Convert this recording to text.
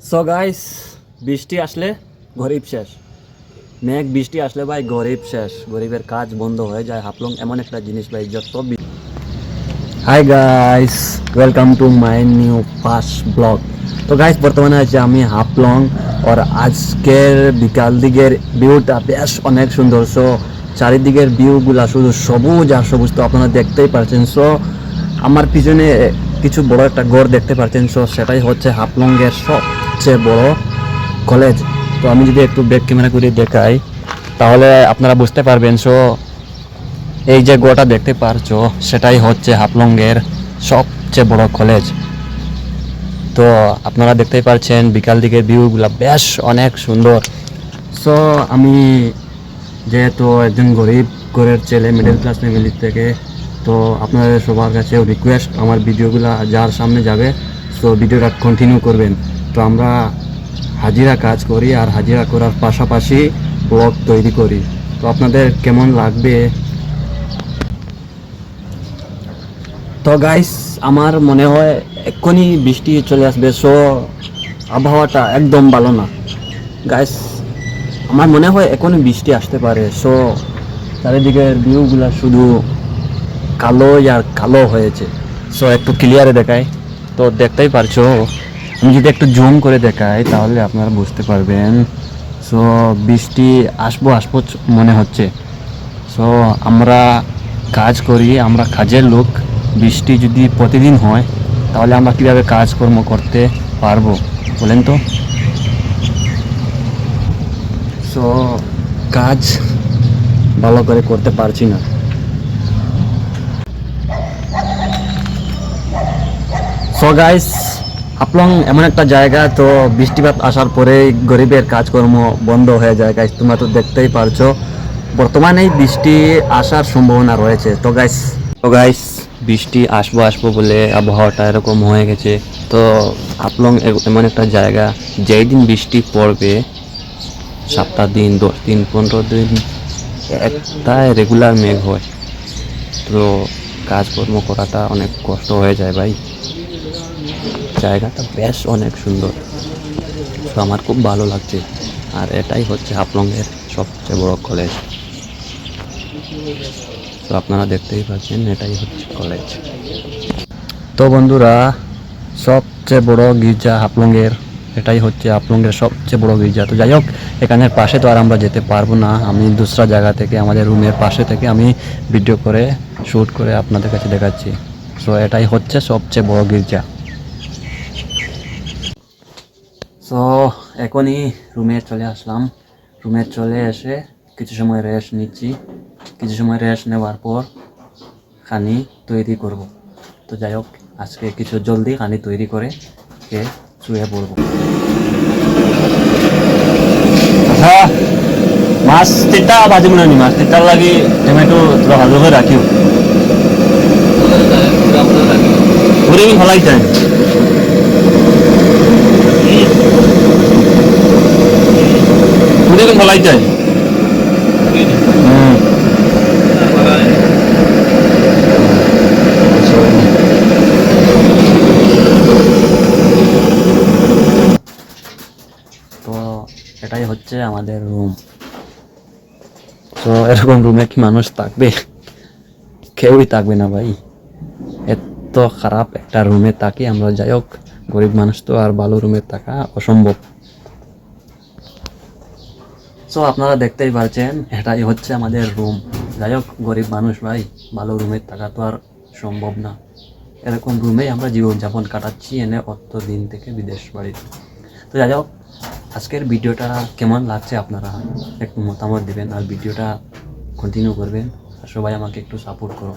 So guys, বৃষ্টি আসলে গরিব শেষ। মেঘ বৃষ্টি আসলে ভাই গরিব শেষ, গরিবের কাজ বন্ধ হয়ে যায়। হাফলং এমন একটা জিনিস ভাই যত। Hi guys, welcome to my new first blog. তো গাইস, বর্তমানে আছে আমি হাফলং। আর আজকের বিকাল দিকের ভিউটা বেশ অনেক সুন্দর। সো চারিদিকের ভিউগুলা শুধু সবুজ আর সবুজ, তো আপনারা দেখতেই পাচ্ছেন। সো আমার পিছনে কিছু বড় একটা গড় দেখতে পাচ্ছেন। সো সেটাই হচ্ছে হাফলংয়ের সবচেয়ে বড় কলেজ। তো আমি যদি একটু ব্যাক ক্যামেরা করে দেখাই তাহলে আপনারা বুঝতে পারবেন। সো এই যে গোটা দেখতে পারছো সেটাই হচ্ছে হাফলংয়ের সবচেয়ে বড় কলেজ। তো আপনারা দেখতেই পাচ্ছেন বিকাল দিকের ভিউগুলো বেশ অনেক সুন্দর। সো আমি যেহেতু একজন গরিব ঘরের ছেলে, মিডল ক্লাস ফ্যামিলি থেকে, তো আপনাদের সবার কাছে রিকোয়েস্ট, আমার ভিডিওগুলো যার সামনে যাবে সো ভিডিওটা কন্টিনিউ করবেন। তো আমরা হাজিরা কাজ করি আর হাজিরা করার পাশাপাশি ব্লগ তৈরি করি। তো আপনাদের কেমন লাগবে? তো গাইস, আমার মনে হয় এক্ষুনি বৃষ্টি চলে আসবে। সো আবহাওয়াটা একদম ভালো না গাইস, আমার মনে হয় এখনই বৃষ্টি আসতে পারে। সো চারিদিকের ভিউগুলা শুধু কালো আর কালো হয়েছে। সো একটু ক্লিয়ারে দেখাই, তো দেখতেই পারছো। আমি যদি একটু জুম করে দেখাই তাহলে আপনারা বুঝতে পারবেন। সো বৃষ্টি আসবো আসবো মনে হচ্ছে। সো আমরা কাজ করি, আমরা কাজের লোক। বৃষ্টি যদি প্রতিদিন হয় তাহলে আমরা কীভাবে কাজকর্ম করতে পারবো বলেন তো? সো কাজ ভালো করে করতে পারছি না। সো গাইস, হাফলং এমন একটা জায়গা, তো বৃষ্টিপাত আসার পরে গরিবের কাজকর্ম বন্ধ হয়ে যায় গাইস। তোমরা তো দেখতেই পারছো বর্তমানেই বৃষ্টি আসার সম্ভাবনা রয়েছে। তো গাইস বৃষ্টি আসবো আসবো বলে আবহাওয়াটা এরকম হয়ে গেছে। তো হাফলং এমন একটা জায়গা, যেই দিন বৃষ্টি পড়বে 7 দিন 10 দিন 15 দিন একটা রেগুলার মেঘ হয়। তো কাজকর্ম করাটা অনেক কষ্ট হয়ে যায় ভাই। জায়গাটা বেশ অনেক সুন্দর, তো আমার খুব ভালো লাগছে। আর এটাই হচ্ছে হাফলংয়ের সবচেয়ে বড় কলেজ। তো আপনারা দেখতেই পাচ্ছেন এটাই হচ্ছে কলেজ। তো বন্ধুরা, সবচেয়ে বড় গির্জা হাফলংয়ের, এটাই হচ্ছে হাফলংয়ের সবচেয়ে বড় গির্জা। তো যাই হোক, এখানের পাশে তো আর আমরা যেতে পারবো না। আমি দুসরা জায়গা থেকে, আমাদের রুমের পাশে থেকে আমি ভিডিও করে শ্যুট করে আপনাদের কাছে দেখাচ্ছি। সো এটাই হচ্ছে সবচেয়ে বড় গির্জা। সো এখনই রুমে চলে আসলাম। রুমে চলে এসে কিছু সময় রেস্ট নিচ্ছি। কিছু সময় রেস্ট নেওয়ার পর খানি তৈরি করব। তো যাই হোক, আজকে কিছু জলদি খানি তৈরি করে শুয়ে পড়ব। আচ্ছা, মাছ তিনটা ভাজি মনে নি, মাছ তিনটার লাগি টমেটো তোরা ভালো করে রাখিও। ঘুরে ভালাই যায় ঘুরে ভালাই যায়। তো এটাই হচ্ছে আমাদের রুম। তো এরকম রুমে কি মানুষ থাকবে? কেউই থাকবে না ভাই, এত খারাপ একটা রুমে থাকি আমরা। যাই হোক, গরিব মানুষ তো আর ভালো রুমে থাকা অসম্ভব। সো আপনারা দেখতেই পাচ্ছেন এটাই হচ্ছে আমাদের রুম। যাই হোক, গরিব মানুষ ভাই, ভালো রুমে থাকা তো আর সম্ভব না। এরকম রুমেই আমরা জীবনযাপন কাটাচ্ছি এনে অত দিন থেকে বিদেশ বাড়িতে। তো যাই হোক, আজকের ভিডিওটা কেমন লাগছে আপনারা একটু মতামত দিবেন আর ভিডিওটা কন্টিনিউ করবেন। আর সবাই আমাকে একটু সাপোর্ট করো।